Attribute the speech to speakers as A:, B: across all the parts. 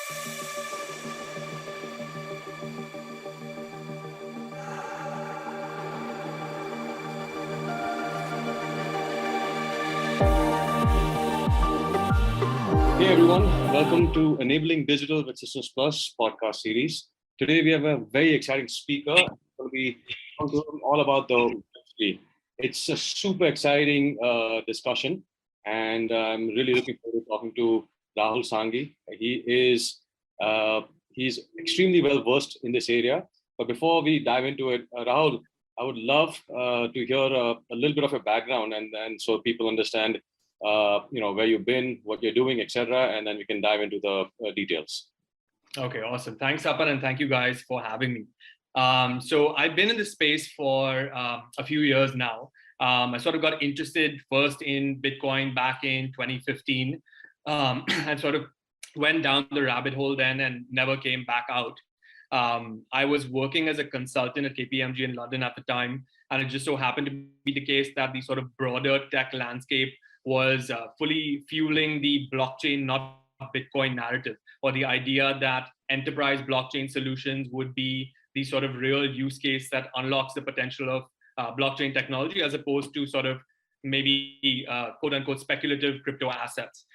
A: Hey everyone, welcome to Enabling Digital with Systems Plus podcast series. Today we have a very exciting speaker. Going to be talking to him all about the Web3. It's a super exciting discussion, and I'm really looking forward to talking to Rahul Sanghi. He's extremely well versed in this area. But before we dive into it, Rahul, I would love to hear a little bit of your background, and so people understand where you've been, what you're doing, etc., and then we can dive into the details.
B: Okay, awesome. Thanks, Apan, and thank you guys for having me. So I've been in this space for a few years now. I sort of got interested first in Bitcoin back in 2015, and sort of went down the rabbit hole then and never came back out. I was working as a consultant at KPMG in London at the time, and it just so happened to be the case that the sort of broader tech landscape was fully fueling the blockchain, not Bitcoin narrative, or the idea that enterprise blockchain solutions would be the sort of real use case that unlocks the potential of blockchain technology, as opposed to sort of maybe quote unquote speculative crypto assets.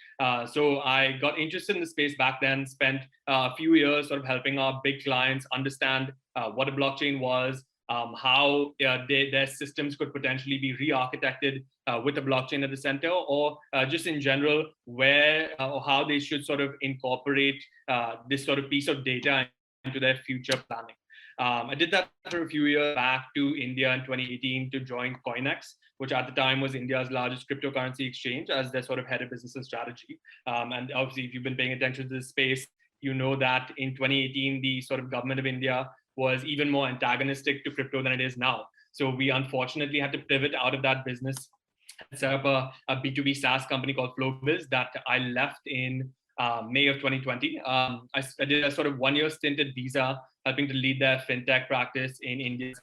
B: So I got interested in the space back then, spent a few years sort of helping our big clients understand what a blockchain was, how their systems could potentially be re-architected with a blockchain at the center, or just in general, where or how they should sort of incorporate this sort of piece of data into their future planning. I did that for a few years back to India in 2018 to join CoinEx, which at the time was India's largest cryptocurrency exchange, as their sort of head of business and strategy. And obviously, if you've been paying attention to this space, you know that in 2018, the sort of government of India was even more antagonistic to crypto than it is now. So we unfortunately had to pivot out of that business and set up a B2B SaaS company called FlowBiz that I left in May of 2020. I did a sort of 1 year stint at Visa, helping to lead their fintech practice in India.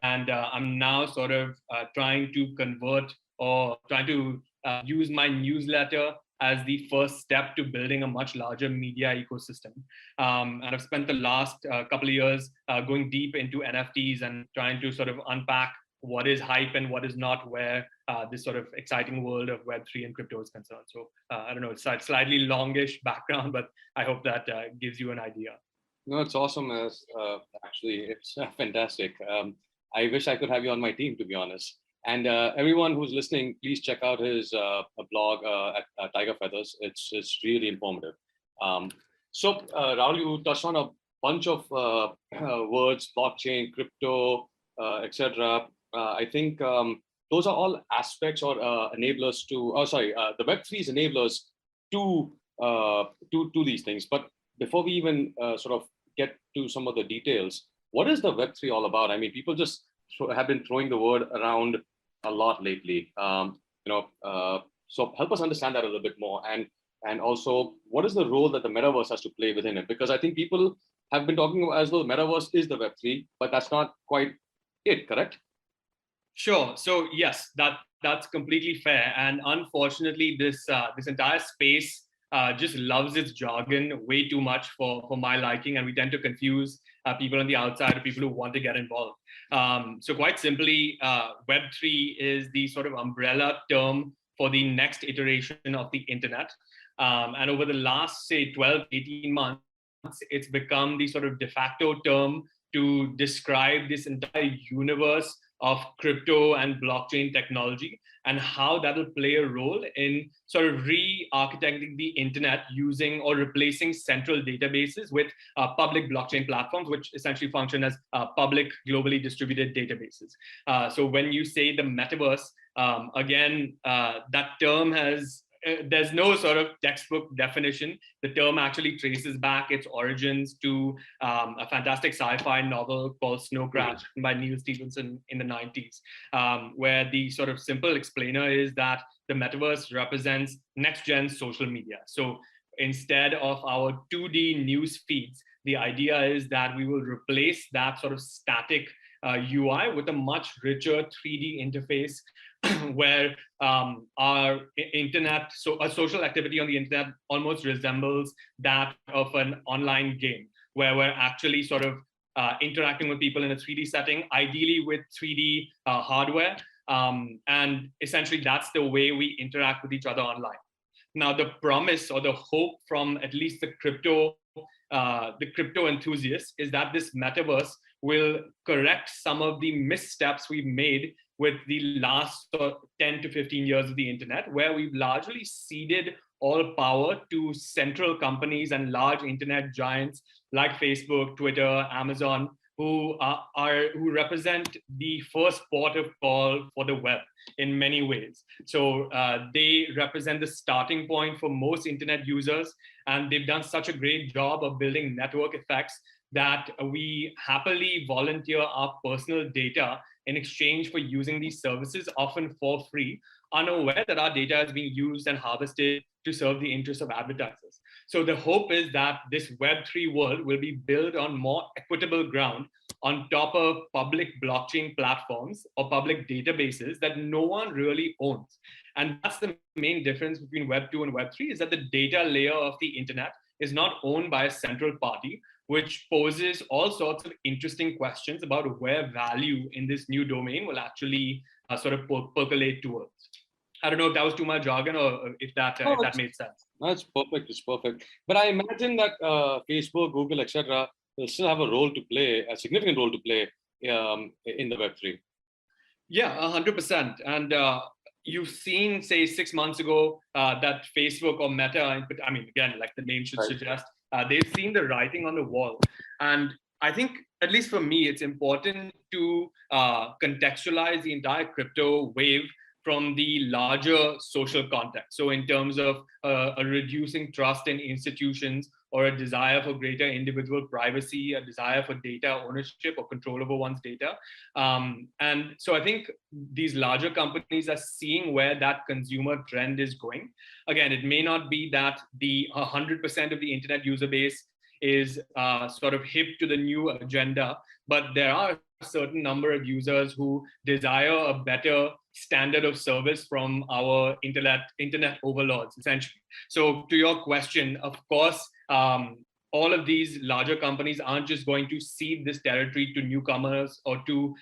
B: And I'm now sort of trying to convert or trying to use my newsletter as the first step to building a much larger media ecosystem. And I've spent the last couple of years going deep into NFTs and trying to sort of unpack what is hype and what is not, where this sort of exciting world of Web3 and crypto is concerned. So I don't know, it's a slightly longish background, but I hope that gives you an idea.
A: No, it's awesome. Actually, it's fantastic. I wish I could have you on my team, to be honest. And everyone who's listening, please check out his blog at Tiger Feathers. It's really informative. So Rahul, you touched on a bunch of words: blockchain, crypto, etc. I think those are all aspects or enablers to. The Web3 is enablers to these things. But before we even sort of get to some of the details, what is the Web3 all about? I mean, people just have been throwing the word around a lot lately. So help us understand that a little bit more, and also what is the role that the Metaverse has to play within it? Because I think people have been talking as though the Metaverse is the Web3, but that's not quite it, correct?
B: Sure. So yes, that's completely fair. And unfortunately, this entire space just loves its jargon way too much for my liking, and we tend to confuse people on the outside or people who want to get involved. So quite simply, Web3 is the sort of umbrella term for the next iteration of the internet. And over the last, say, 12, 18 months, it's become the sort of de facto term to describe this entire universe of crypto and blockchain technology, and how that will play a role in sort of re-architecting the internet using or replacing central databases with public blockchain platforms, which essentially function as public globally distributed databases. So when you say the metaverse, again, that term has there's no sort of textbook definition. The term actually traces back its origins to a fantastic sci-fi novel called Snow Crash by Neil Stephenson in the 90s, where the sort of simple explainer is that the metaverse represents next-gen social media. So instead of our 2D news feeds, the idea is that we will replace that sort of static UI with a much richer 3D interface where our internet, so a social activity on the internet almost resembles that of an online game, where we're actually sort of interacting with people in a 3D setting, ideally with 3D hardware. And essentially that's the way we interact with each other online. Now, the promise or the hope from at least the crypto enthusiasts is that this metaverse will correct some of the missteps we've made with the last 10 to 15 years of the internet, where we've largely ceded all power to central companies and large internet giants like Facebook, Twitter, Amazon, who represent the first port of call for the web in many ways. So they represent the starting point for most internet users, and they've done such a great job of building network effects that we happily volunteer our personal data in exchange for using these services, often for free, unaware that our data is being used and harvested to serve the interests of advertisers. So the hope is that this Web3 world will be built on more equitable ground on top of public blockchain platforms or public databases that no one really owns. And that's the main difference between Web2 and Web3, is that the data layer of the internet is not owned by a central party, which poses all sorts of interesting questions about where value in this new domain will actually sort of percolate towards. I don't know if that was too much jargon or if that made sense.
A: No, it's perfect. It's perfect. But I imagine that Facebook, Google, etc., will still have a role to play, a significant role to play in the Web3.
B: Yeah, 100%. And you've seen, say, 6 months ago, that Facebook or Meta, I mean, again, like the name should suggest, they've seen the writing on the wall. And I think, at least for me, it's important to contextualize the entire crypto wave from the larger social context. So in terms of a reducing trust in institutions, or a desire for greater individual privacy, a desire for data ownership or control over one's data. And so I think these larger companies are seeing where that consumer trend is going. Again, it may not be that the 100% of the internet user base is sort of hip to the new agenda, but there are a certain number of users who desire a better standard of service from our internet overlords, essentially. So to your question, of course, all of these larger companies aren't just going to cede this territory to newcomers or to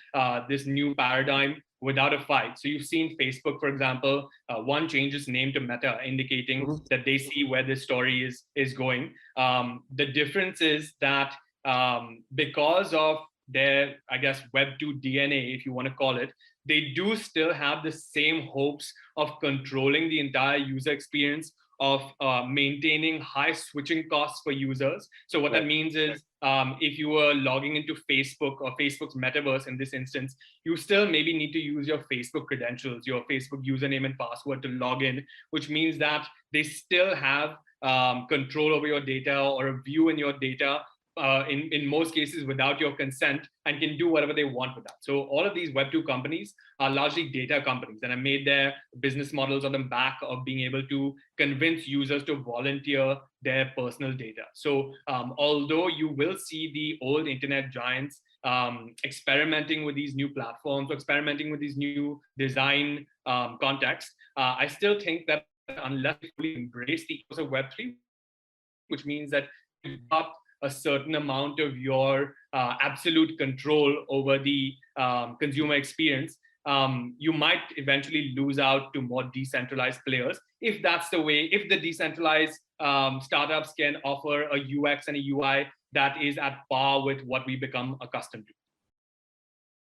B: this new paradigm without a fight. So you've seen Facebook, for example, one change its name to Meta, indicating that they see where this story is going. The difference is that because of their, I guess, Web2 DNA, if you want to call it, they do still have the same hopes of controlling the entire user experience, of maintaining high switching costs for users. So what that means is, if you were logging into Facebook or Facebook's metaverse in this instance, you still maybe need to use your Facebook credentials, your Facebook username and password to log in, which means that they still have control over your data or a view in your data, in most cases without your consent, and can do whatever they want with that. So all of these Web2 companies are largely data companies and have made their business models on the back of being able to convince users to volunteer their personal data. So although you will see the old internet giants experimenting with these new platforms, or experimenting with these new design contexts, I still think that unless you fully embrace the ethos of Web3, which means that you've got a certain amount of your absolute control over the consumer experience, you might eventually lose out to more decentralized players. If that's the way, if the decentralized startups can offer a UX and a UI that is at par with what we become accustomed to.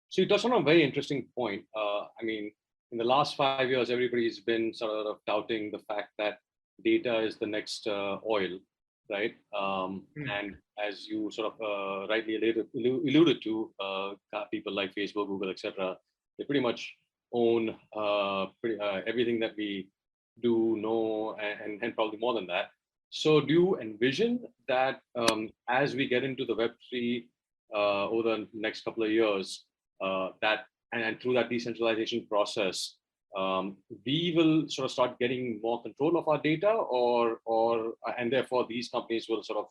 A: So you touched on a very interesting point. I mean, in the last 5 years, everybody's been sort of touting the fact that data is the next oil, right? And as you sort of rightly alluded to, people like Facebook, Google, etc., they pretty much own everything that we do know, and probably more than that. So do you envision that as we get into the Web3 over the next couple of years, that and through that decentralization process, we will sort of start getting more control of our data, and therefore these companies will sort of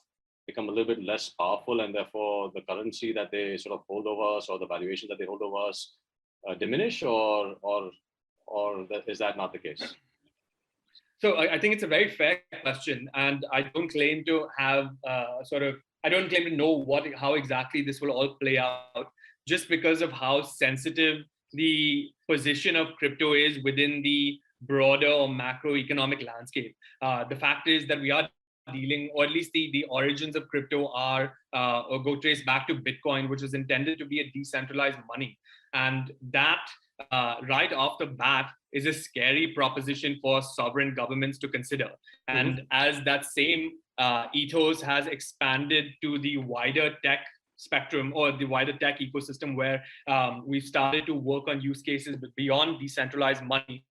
A: become a little bit less powerful, and therefore the currency that they sort of hold over us, or the valuation that they hold over us, diminish, or or is that not the case?
B: So I think it's a very fair question, and I don't claim to have I don't claim to know how exactly this will all play out, just because of how sensitive the position of crypto is within the broader or macroeconomic landscape. The fact is that we are dealing, or at least the origins of crypto are or go trace back to Bitcoin, which was intended to be a decentralized money, and that right off the bat is a scary proposition for sovereign governments to consider. And as that same ethos has expanded to the wider tech spectrum or the wider tech ecosystem, where we've started to work on use cases beyond decentralized money,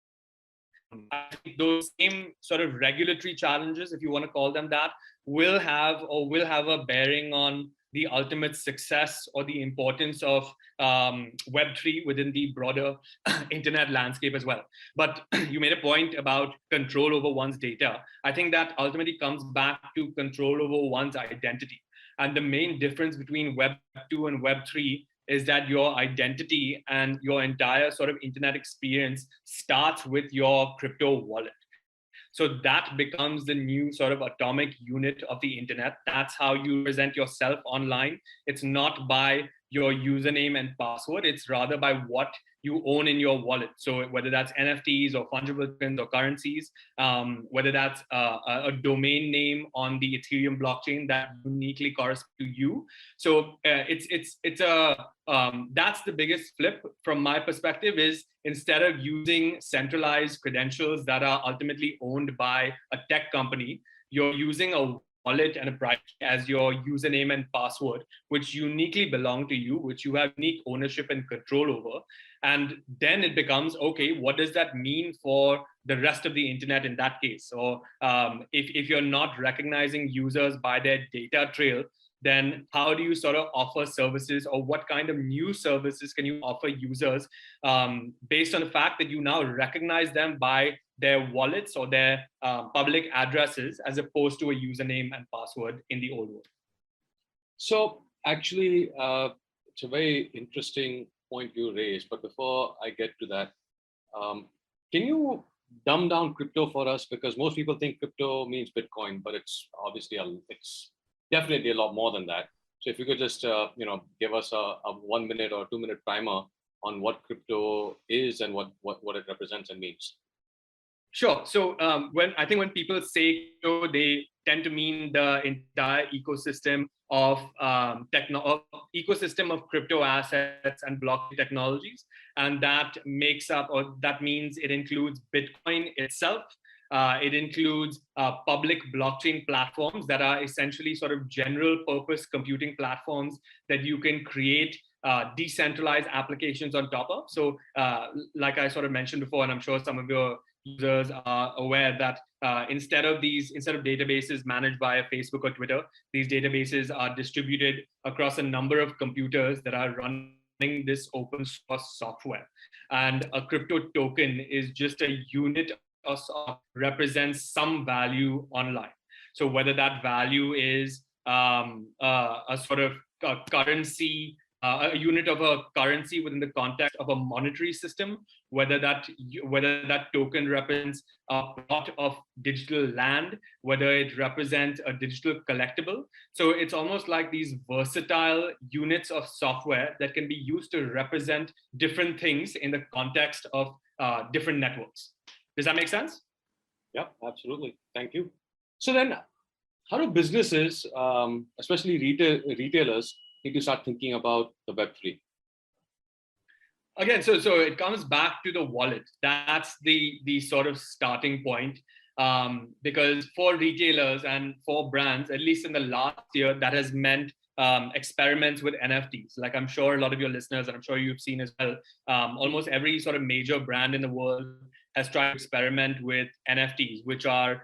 B: I think those same sort of regulatory challenges, if you want to call them that, will have a bearing on the ultimate success or the importance of Web3 within the broader internet landscape as well. But you made a point about control over one's data. I think that ultimately comes back to control over one's identity. And the main difference between Web2 and Web3 is that your identity and your entire sort of internet experience starts with your crypto wallet. So that becomes the new sort of atomic unit of the internet. That's how you present yourself online. It's not by your username and password. It's rather by what you own in your wallet. So whether that's NFTs or fungible tokens or currencies, whether that's a domain name on the Ethereum blockchain that uniquely corresponds to you. So that's the biggest flip from my perspective, is instead of using centralized credentials that are ultimately owned by a tech company, you're using a wallet and a private as your username and password, which uniquely belong to you, which you have unique ownership and control over. And then it becomes, okay, what does that mean for the rest of the internet in that case? Or if you're not recognizing users by their data trail, then how do you sort of offer services, or what kind of new services can you offer users based on the fact that you now recognize them by their wallets or their public addresses, as opposed to a username and password in the old world?
A: So actually, it's a very interesting point you raised. But before I get to that, can you dumb down crypto for us? Because most people think crypto means Bitcoin, but it's obviously it's definitely a lot more than that. So if you could just give us a 1 minute or 2 minute primer on what crypto is and what it represents and means.
B: Sure. So when people say crypto, they tend to mean the entire ecosystem of ecosystem of crypto assets and blockchain technologies, and that means it includes Bitcoin itself. It includes public blockchain platforms that are essentially sort of general purpose computing platforms that you can create decentralized applications on top of. So like I sort of mentioned before, and I'm sure some of your users are aware that instead of databases managed by Facebook or Twitter, these databases are distributed across a number of computers that are running this open source software. And a crypto token is just a unit of represents some value online. So whether that value is a sort of a currency, a unit of a currency within the context of a monetary system, whether that token represents a plot of digital land, whether it represents a digital collectible. So it's almost like these versatile units of software that can be used to represent different things in the context of different networks. Does that make sense?
A: Yeah, absolutely. Thank you. So then, how do businesses, especially retailers, need to start thinking about the Web3?
B: Again, so it comes back to the wallet. That's the sort of starting point, because for retailers and for brands, at least in the last year, that has meant experiments with NFTs. Like I'm sure a lot of your listeners, and I'm sure you've seen as well, almost every sort of major brand in the world has tried to experiment with NFTs, which are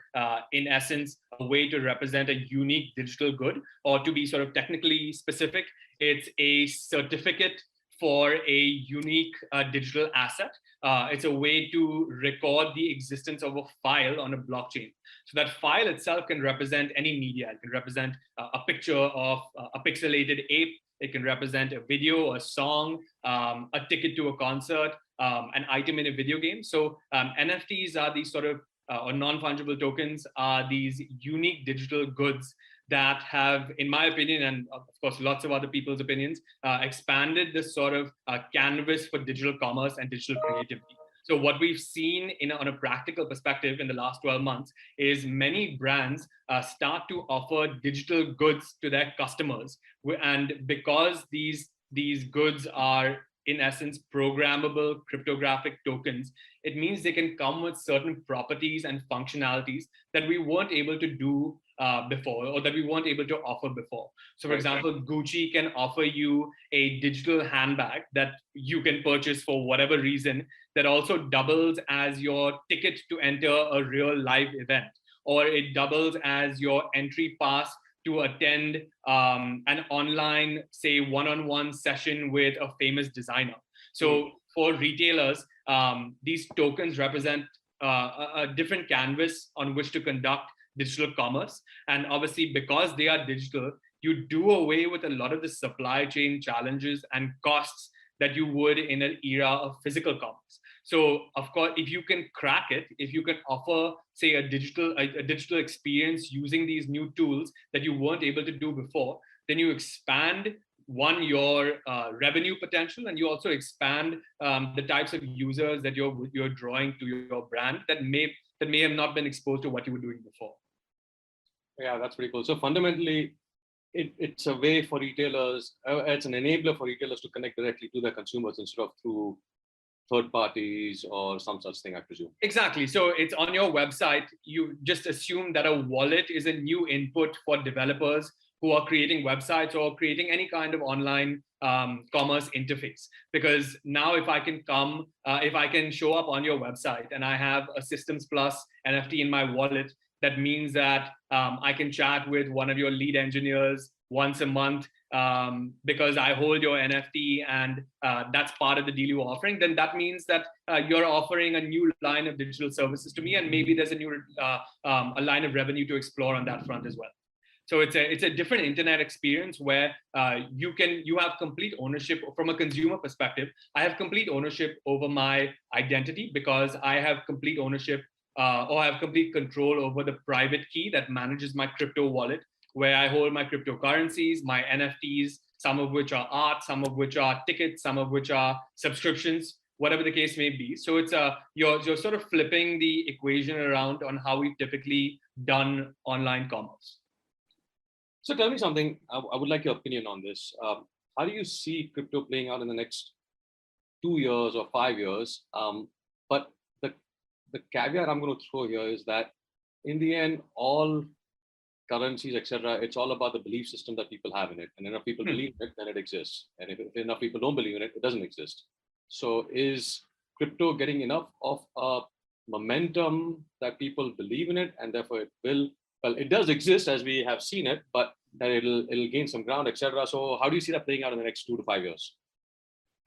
B: in essence a way to represent a unique digital good, or to be sort of technically specific, it's a certificate for a unique digital asset. It's a way to record the existence of a file on a blockchain. So that file itself can represent any media. It can represent a picture of a pixelated ape. It can represent a video, a song, a ticket to a concert, an item in a video game. So NFTs are these sort of or non-fungible tokens are these unique digital goods that have, in my opinion, and of course lots of other people's opinions, expanded this sort of canvas for digital commerce and digital creativity. So what we've seen on a practical perspective in the last 12 months is many brands start to offer digital goods to their customers. And because these goods are in essence programmable cryptographic tokens, it means they can come with certain properties and functionalities that we weren't able to do before, or that we weren't able to offer before. So for example, Gucci can offer you a digital handbag that you can purchase for whatever reason that also doubles as your ticket to enter a real live event, or it doubles as your entry pass to attend an online, say, one-on-one session with a famous designer. So for retailers, these tokens represent a different canvas on which to conduct digital commerce. And obviously, because they are digital, you do away with a lot of the supply chain challenges and costs that you would in an era of physical commerce. So of course, if you can crack it, if you can offer, say, a digital experience using these new tools that you weren't able to do before, then you expand your revenue potential, and you also expand the types of users that you're drawing to your brand that may have not been exposed to what you were doing before.
A: Yeah, that's pretty cool. So fundamentally, it's a way for retailers, it's an enabler for retailers to connect directly to their consumers instead of through third parties or some such thing, I presume.
B: Exactly. So it's on your website. You just assume that a wallet is a new input for developers who are creating websites or creating any kind of online commerce interface. Because now if I can show up on your website and I have a Systems Plus NFT in my wallet, that means that I can chat with one of your lead engineers once a month because I hold your NFT and that's part of the deal you're offering, then that means that you're offering a new line of digital services to me, and maybe there's a new a line of revenue to explore on that front as well. So it's a different internet experience where you have complete ownership from a consumer perspective. I have complete ownership over my identity because I have complete ownership or I have complete control over the private key that manages my crypto wallet, where I hold my cryptocurrencies, my NFTs, some of which are art, some of which are tickets, some of which are subscriptions, whatever the case may be. So it's you're sort of flipping the equation around on how we've typically done online commerce.
A: So tell me something, I would like your opinion on this. How do you see crypto playing out in the next 2 years or 5 years? But the caveat I'm going to throw here is that in the end, all currencies, etc., it's all about the belief system that people have in it. And enough people believe in it, then it exists. And if enough people don't believe in it, it doesn't exist. So is crypto getting enough of a momentum that people believe in it, and therefore it will, well, it does exist as we have seen it, but that it'll gain some ground, etc. So how do you see that playing out in the next 2 to 5 years?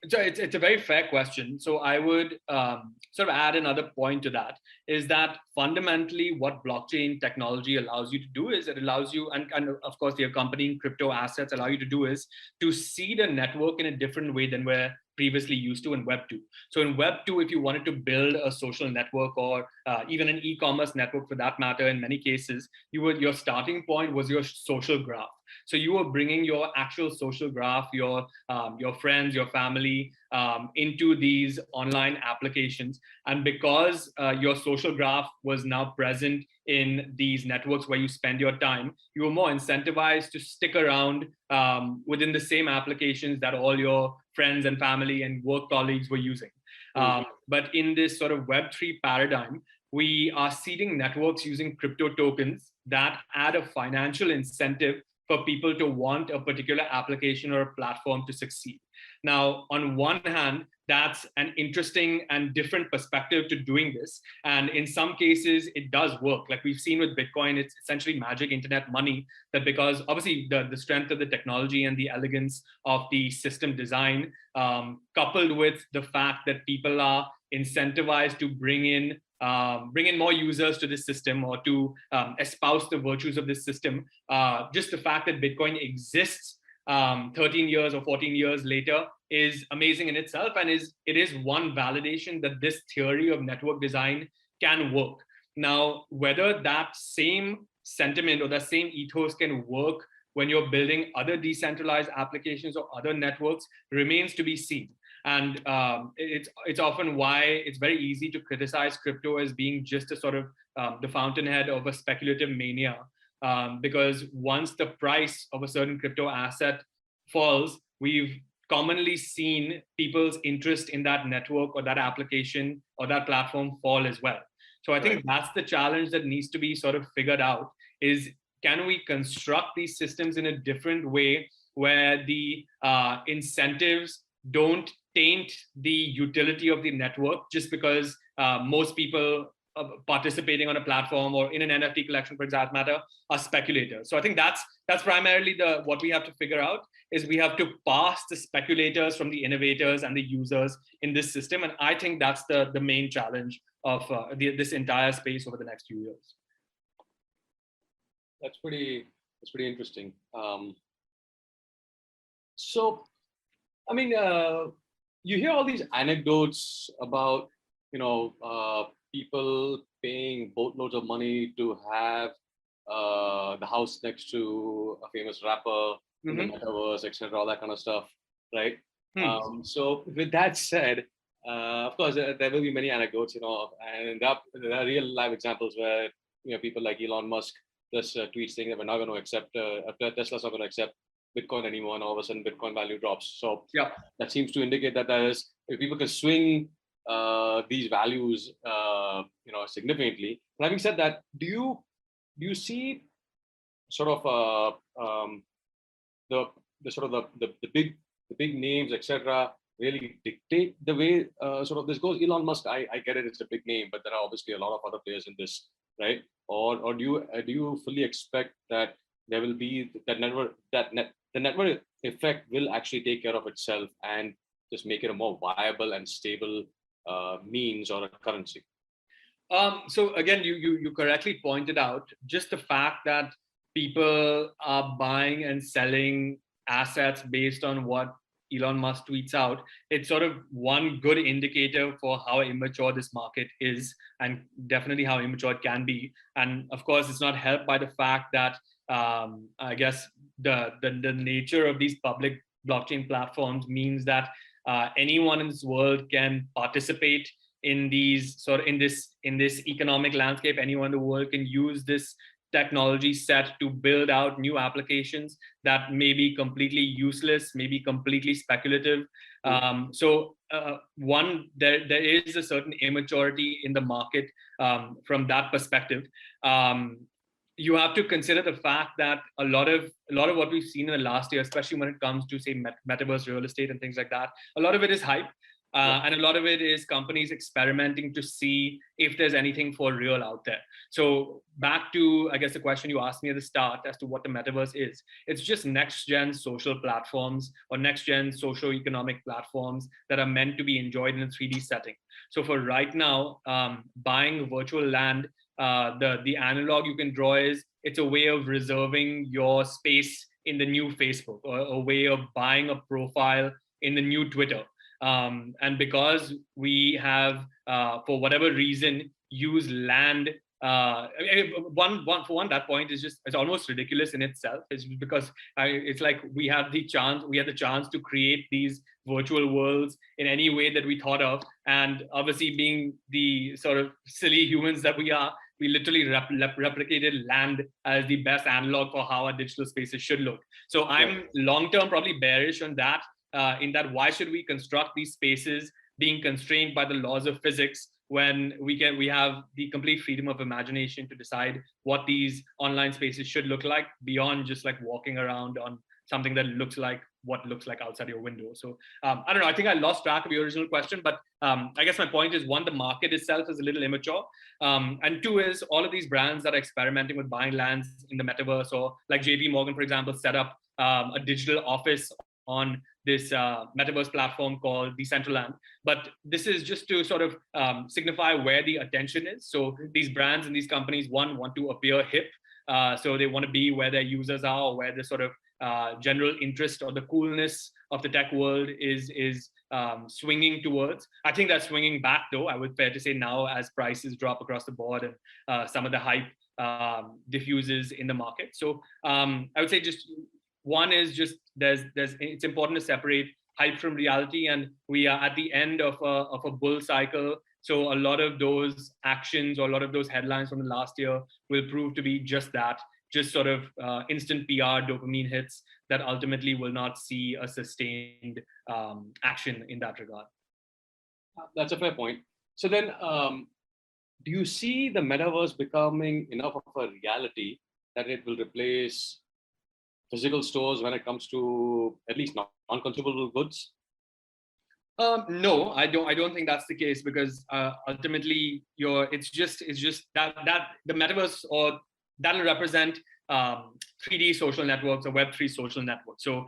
B: So it's a very fair question. So I would sort of add another point to that, is that fundamentally what blockchain technology allows you to do is it allows you, and of course the accompanying crypto assets allow you to do, is to seed a network in a different way than we're previously used to in Web2. So in Web2, if you wanted to build a social network or even an e-commerce network for that matter, in many cases, your starting point was your social graph. So you were bringing your actual social graph, your friends, your family into these online applications. And because your social graph was now present in these networks where you spend your time, you were more incentivized to stick around within the same applications that all your friends and family and work colleagues were using. But in this sort of Web3 paradigm, we are seeding networks using crypto tokens that add a financial incentive for people to want a particular application or a platform to succeed. Now, on one hand, that's an interesting and different perspective to doing this. And in some cases, it does work. Like we've seen with Bitcoin, it's essentially magic internet money, that because obviously the strength of the technology and the elegance of the system design, coupled with the fact that people are incentivized to bring in more users to this system, or to espouse the virtues of this system. Just the fact that Bitcoin exists 13 years or 14 years later is amazing in itself, and it is one validation that this theory of network design can work. Now, whether that same sentiment or that same ethos can work when you're building other decentralized applications or other networks remains to be seen. And it's often why it's very easy to criticize crypto as being just a sort of the fountainhead of a speculative mania. Because once the price of a certain crypto asset falls, we've commonly seen people's interest in that network or that application or that platform fall as well. So I think that's the challenge that needs to be sort of figured out is, can we construct these systems in a different way where the incentives don't taint the utility of the network just because most people participating on a platform or in an NFT collection, for that matter, are speculators. So I think that's primarily what we have to figure out, is we have to pass the speculators from the innovators and the users in this system. And I think that's the main challenge of this entire space over the next few years.
A: That's pretty interesting. So, I mean, you hear all these anecdotes about, people paying boatloads of money to have the house next to a famous rapper in the metaverse, etc., all that kind of stuff, right? So with that said, of course, there will be many anecdotes, and there are real live examples where people like Elon Musk just tweets saying that we're not going to accept Tesla's not going to accept Bitcoin anymore, and all of a sudden Bitcoin value drops. So yeah, that seems to indicate that if people can swing these values, significantly. But having said that, do you see sort of the big names, etc., really dictate the way sort of this goes? Elon Musk, I get it; it's a big name, but there are obviously a lot of other players in this, right? Or do you fully expect that there will be the network effect will actually take care of itself and just make it a more viable and stable means or a currency?
B: So again, you correctly pointed out just the fact that people are buying and selling assets based on what Elon Musk tweets out. It's sort of one good indicator for how immature this market is, and definitely how immature it can be. And of course, it's not helped by the fact that I guess the nature of these public blockchain platforms means that anyone in this world can participate in this economic landscape. Anyone in the world can use this technology set to build out new applications that may be completely useless, maybe completely speculative. So there is a certain immaturity in the market from that perspective. You have to consider the fact that a lot of what we've seen in the last year, especially when it comes to say metaverse real estate and things like that, a lot of it is hype. And a lot of it is companies experimenting to see if there's anything for real out there. So back to, I guess, the question you asked me at the start as to what the metaverse is. It's just next-gen social platforms or next-gen socio-economic platforms that are meant to be enjoyed in a 3D setting. So for right now, buying virtual land, the analog you can draw is it's a way of reserving your space in the new Facebook, or a way of buying a profile in the new Twitter. And because we have, for whatever reason, used land, that point is just, it's almost ridiculous in itself. It's because it's like we had the chance to create these virtual worlds in any way that we thought of. And obviously, being the sort of silly humans that we are, we literally replicated land as the best analog for how our digital spaces should look. So I'm long-term probably bearish on that. In that, why should we construct these spaces being constrained by the laws of physics when we have the complete freedom of imagination to decide what these online spaces should look like beyond just like walking around on something that looks like what looks like outside your window. So I don't know, I think I lost track of your original question, but I guess my point is, one, the market itself is a little immature. And two is all of these brands that are experimenting with buying lands in the metaverse, or like JP Morgan, for example, set up a digital office on this metaverse platform called Decentraland. But this is just to sort of signify where the attention is. So these brands and these companies, one, want to appear hip. So they want to be where their users are, or where the sort of general interest or the coolness of the tech world is swinging towards. I think that's swinging back, though. I would fair to say now, as prices drop across the board and some of the hype diffuses in the market. So I would say just one is just it's important to separate hype from reality, and we are at the end of a bull cycle. So a lot of those actions or a lot of those headlines from the last year will prove to be just that, just sort of instant PR dopamine hits that ultimately will not see a sustained action in that regard.
A: That's a fair point. So then, do you see the metaverse becoming enough of a reality that it will replace physical stores when it comes to at least non-consumable goods?
B: No, I don't think that's the case, because ultimately it's just that the metaverse, or that'll represent 3D social networks or Web3 social networks. So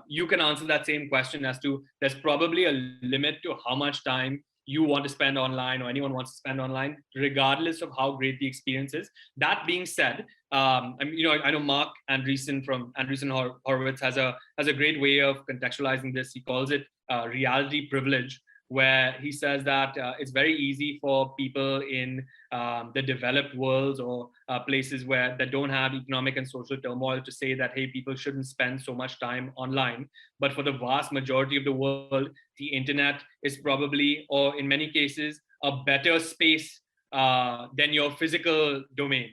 B: you can answer that same question as to, there's probably a limit to how much time you want to spend online, or anyone wants to spend online, regardless of how great the experience is. That being said, I know Mark Andreessen from Andreessen Horowitz has a great way of contextualizing this. He calls it reality privilege, where he says that it's very easy for people in the developed worlds or places that don't have economic and social turmoil to say that, hey, people shouldn't spend so much time online. But for the vast majority of the world, the internet is probably, or in many cases, a better space than your physical domain,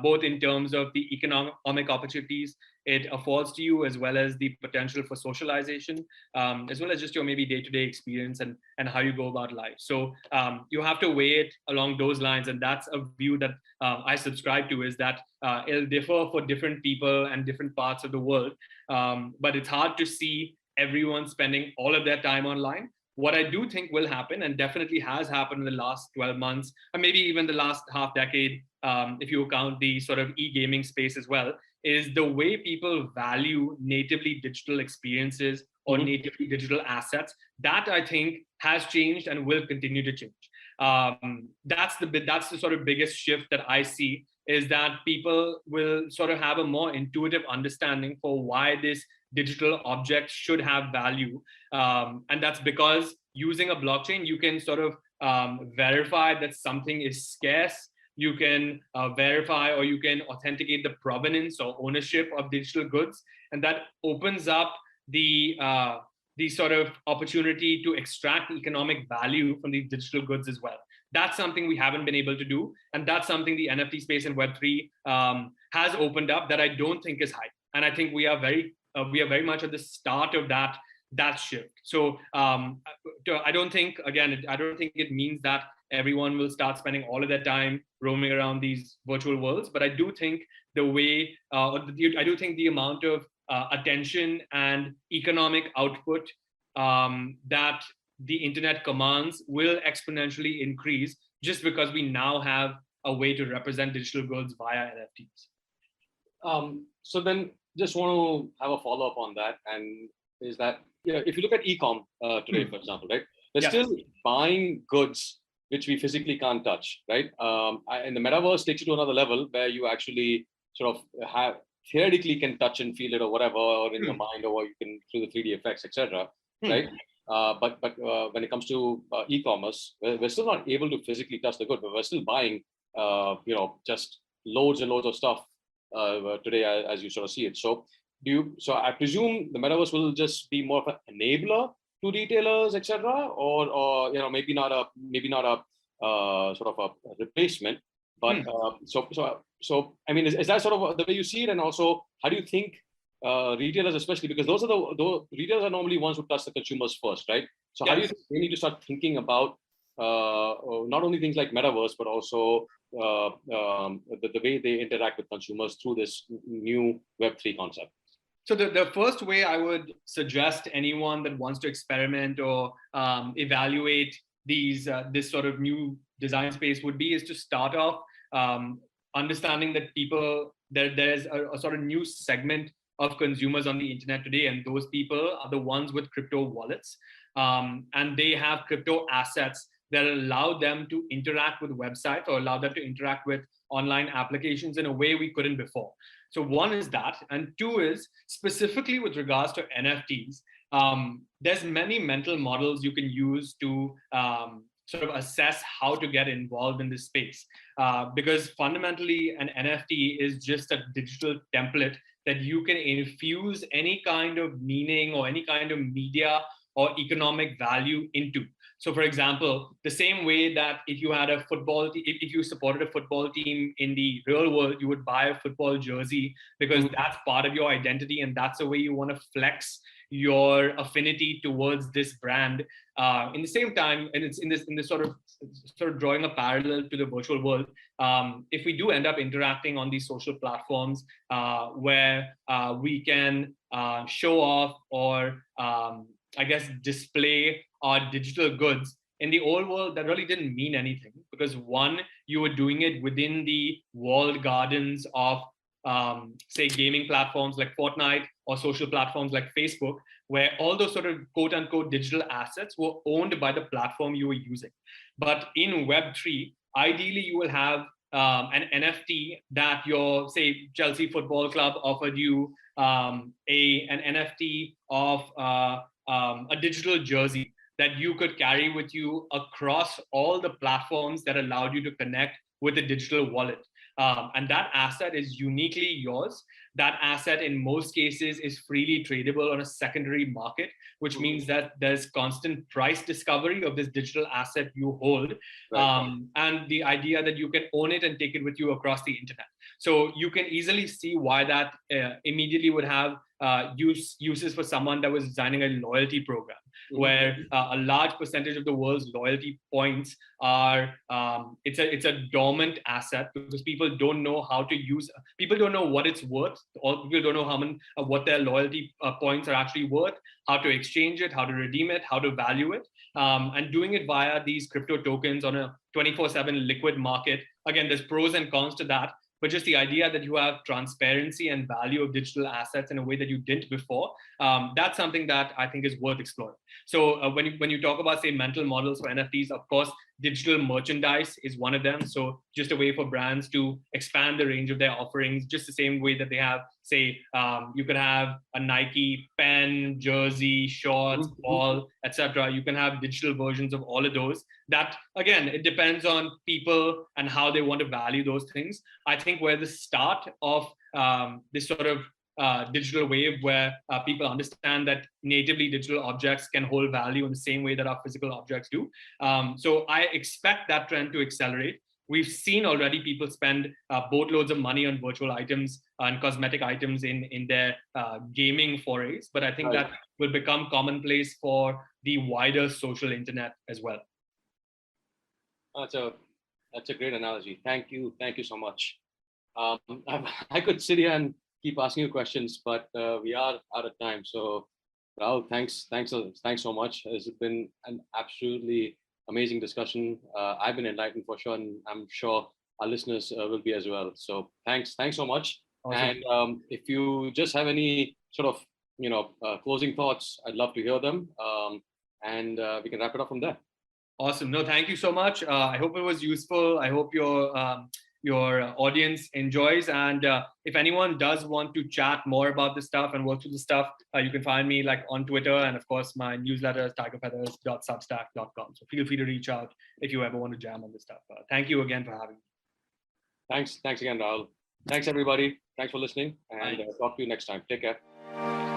B: both in terms of the economic opportunities it affords to you, as well as the potential for socialization, as well as just your maybe day-to-day experience and how you go about life. So you have to weigh it along those lines. And that's a view that I subscribe to, is that it'll differ for different people and different parts of the world. But it's hard to see everyone spending all of their time online. What I do think will happen, and definitely has happened in the last 12 months, or maybe even the last half decade, if you count the sort of e-gaming space as well, is the way people value natively digital experiences or natively digital assets. That, I think, has changed and will continue to change. That's the sort of biggest shift that I see, is that people will sort of have a more intuitive understanding for why this digital object should have value. And that's because using a blockchain, you can sort of verify that something is scarce. You can verify, or you can authenticate the provenance or ownership of digital goods. And that opens up the sort of opportunity to extract economic value from these digital goods as well. That's something we haven't been able to do. And that's something the NFT space and Web3 has opened up, that I don't think is hype. And I think we are very much at the start of that shift. So I don't think it means that everyone will start spending all of their time roaming around these virtual worlds. But I do think the amount of attention and economic output that the internet commands will exponentially increase, just because we now have a way to represent digital goods via NFTs.
A: So then, just want to have a follow-up on that, and is that, if you look at e-com today, for example, right, they're still buying goods which we physically can't touch, right? And the metaverse takes you to another level where you actually sort of theoretically can touch and feel it, or whatever, or in your mind, or you can through the 3D effects, etc. Right? But when it comes to e-commerce, we're still not able to physically touch the good, but we're still buying, just loads and loads of stuff today, as you sort of see it. So I presume the metaverse will just be more of an enabler to retailers, etc., or maybe not a sort of a replacement, but so I mean, is that sort of the way you see it? And also, how do you think retailers, especially, because those are the retailers are normally ones who touch the consumers first, right? So how do you think they need to start thinking about not only things like metaverse, but also the way they interact with consumers through this new Web3 concept?
B: So the first way I would suggest anyone that wants to experiment or evaluate this sort of new design space would be, is to start off understanding that there's a sort of new segment of consumers on the internet today, and those people are the ones with crypto wallets, and they have crypto assets that allow them to interact with websites or allow them to interact with online applications in a way we couldn't before. So one is that, and two is specifically with regards to NFTs. There's many mental models you can use to sort of assess how to get involved in this space. Because fundamentally, an NFT is just a digital template that you can infuse any kind of meaning or any kind of media or economic value into. So for example, the same way that if you had a football, if you supported a football team in the real world, you would buy a football jersey because that's part of your identity and that's the way you want to flex your affinity towards this brand. In the same time, and it's in this sort of drawing a parallel to the virtual world. If we do end up interacting on these social platforms where we can show off or I guess display our digital goods, in the old world, that really didn't mean anything because one, you were doing it within the walled gardens of say gaming platforms like Fortnite or social platforms like Facebook, where all those sort of quote unquote digital assets were owned by the platform you were using. But in Web3, ideally you will have an NFT that your, say, Chelsea Football Club offered you an NFT of a digital jersey that you could carry with you across all the platforms that allowed you to connect with a digital wallet. And that asset is uniquely yours. That asset in most cases is freely tradable on a secondary market, which means that there's constant price discovery of this digital asset you hold. And the idea that you can own it and take it with you across the internet. So you can easily see why that immediately would have uses for someone that was designing a loyalty program, where a large percentage of the world's loyalty points are, it's a dormant asset because people don't know how to use, people don't know what it's worth, or people don't know how many, what their loyalty points are actually worth, how to exchange it, how to redeem it, how to value it, and doing it via these crypto tokens on a 24/7 liquid market. Again, there's pros and cons to that. But just the idea that you have transparency and value of digital assets in a way that you didn't before, that's something that I think is worth exploring. So when you talk about, say, mental models for NFTs, of course, digital merchandise is one of them. So just a way for brands to expand the range of their offerings, just the same way that they have, say, you could have a Nike pen, jersey, shorts, ball, etc. You can have digital versions of all of those. That, again, it depends on people and how they want to value those things. I think where the start of this sort of digital wave where people understand that natively digital objects can hold value in the same way that our physical objects do. So I expect that trend to accelerate. We've seen already people spend boatloads of money on virtual items and cosmetic items in their gaming forays, but I think that will become commonplace for the wider social internet as well.
A: That's a great analogy. Thank you so much. I could sit here and keep asking you questions, but we are out of time. So, Rahul, thanks so much. It's been an absolutely amazing discussion. I've been enlightened for sure, and I'm sure our listeners will be as well. So, thanks so much. Awesome. And if you just have any sort of closing thoughts, I'd love to hear them, and we can wrap it up from there.
B: Awesome. No, thank you so much. I hope it was useful. I hope your audience enjoys. And if anyone does want to chat more about this stuff and work through the stuff, you can find me like on Twitter. And of course, my newsletter is tigerfeathers.substack.com. So feel free to reach out if you ever want to jam on this stuff. Thank you again for having me.
A: Thanks again, Rahul. Thanks, everybody. Thanks for listening. And talk to you next time. Take care.